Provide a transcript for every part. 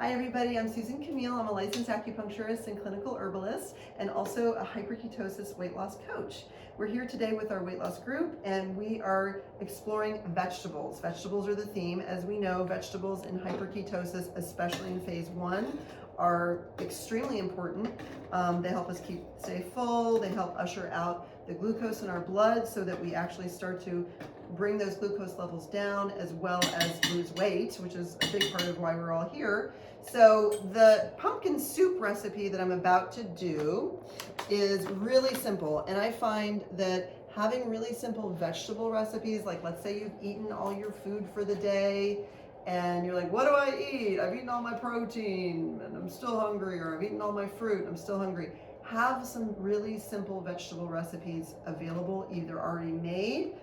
Hi everybody, I'm Susan Camille. I'm a licensed acupuncturist and clinical herbalist and also a hyper-ketosis weight loss coach. We're here today with our weight loss group and we are exploring vegetables. Vegetables are the theme. As we know, vegetables in hyper-ketosis, especially in phase 1, are extremely important. They help us stay full. They help usher out the glucose in our blood so that we actually start to bring those glucose levels down, as well as lose weight, which is a big part of why we're all here. So the pumpkin soup recipe that I'm about to do is really simple, and I find that having really simple vegetable recipes, like let's say you've eaten all your food for the day and you're like, what do I eat? I've eaten all my protein and I'm still hungry, or I've eaten all my fruit, I'm still hungry. Have some really simple vegetable recipes available, either already made,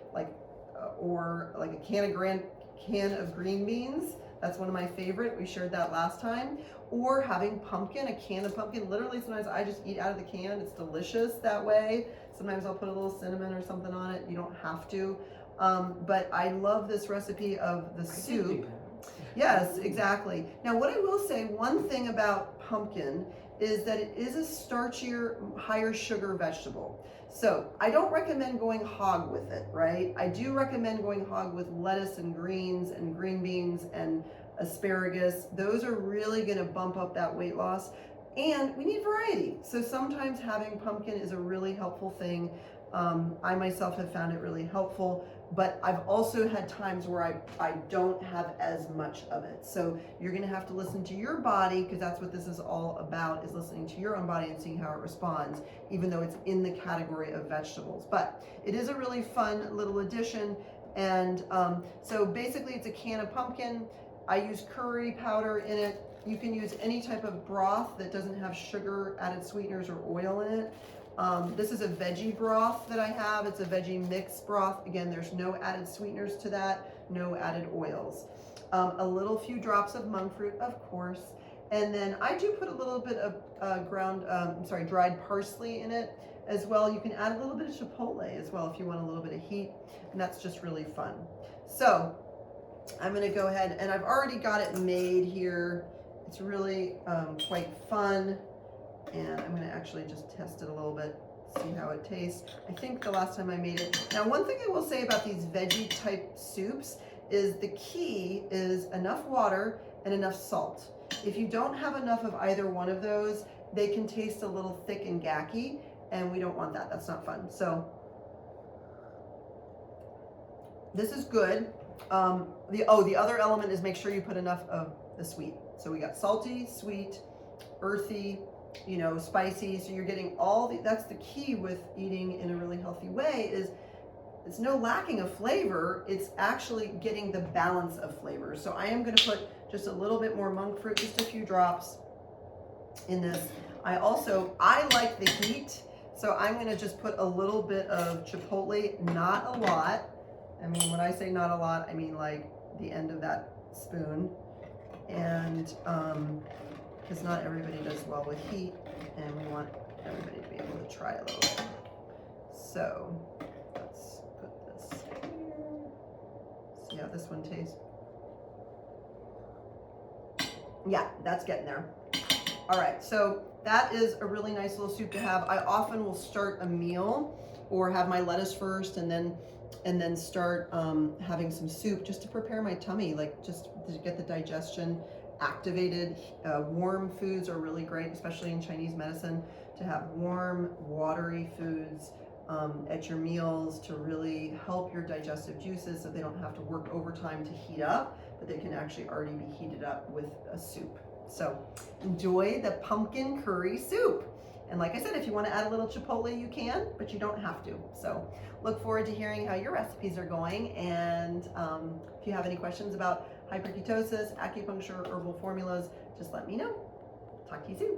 or like a can of green beans. That's one of my favorite. We shared that last time. Or having a can of pumpkin. Literally, sometimes I just eat out of the can. It's delicious that way. Sometimes I'll put a little cinnamon or something on it. You don't have to. But I love this recipe of the soup. Yes, exactly. Now, what I will say, one thing about pumpkin is that it is a starchier, higher sugar vegetable. So I don't recommend going hog with it, right? I do recommend going hog with lettuce and greens and green beans and asparagus. Those are really gonna bump up that weight loss. And we need variety. So sometimes having pumpkin is a really helpful thing. I myself have found it really helpful, but I've also had times where I don't have as much of it. So you're gonna have to listen to your body, because that's what this is all about, is listening to your own body and seeing how it responds, even though it's in the category of vegetables. But it is a really fun little addition. And so basically it's a can of pumpkin. I use curry powder in it. You can use any type of broth that doesn't have sugar, added sweeteners, or oil in it. This is a veggie broth that I have. It's a veggie mix broth. Again, there's no added sweeteners to that, no added oils. A few drops of monk fruit, of course. And then I do put a little bit of dried parsley in it as well. You can add a little bit of chipotle as well if you want a little bit of heat, and that's just really fun. So I'm gonna go ahead, and I've already got it made here. It's really quite fun. And I'm gonna actually just test it a little bit, see how it tastes. I think the last time I made it. Now, one thing I will say about these veggie type soups is the key is enough water and enough salt. If you don't have enough of either one of those, they can taste a little thick and gacky, and we don't want that. That's not fun. So this is good. The other element is make sure you put enough of the sweet. So we got salty, sweet, earthy, spicy. So you're getting that's the key with eating in a really healthy way, is it's no lacking of flavor. It's actually getting the balance of flavor. So I am going to put just a little bit more monk fruit, just a few drops in this. I like the heat. So I'm going to just put a little bit of chipotle, not a lot. I mean, when I say not a lot, I mean like the end of that spoon. And because not everybody does well with heat, and we want everybody to be able to try a little bit. So let's put this here. See how this one tastes. Yeah, that's getting there. All right, so that is a really nice little soup to have. I often will start a meal or have my lettuce first and then start having some soup just to prepare my tummy, like just to get the digestion activated. Warm foods are really great, especially in Chinese medicine, to have warm, watery foods at your meals to really help your digestive juices so they don't have to work overtime to heat up, but they can actually already be heated up with a soup. So enjoy the pumpkin curry soup. And like I said, if you want to add a little chipotle, you can, but you don't have to. So look forward to hearing how your recipes are going. And if you have any questions about hyper-ketosis, acupuncture, herbal formulas, just let me know. Talk to you soon.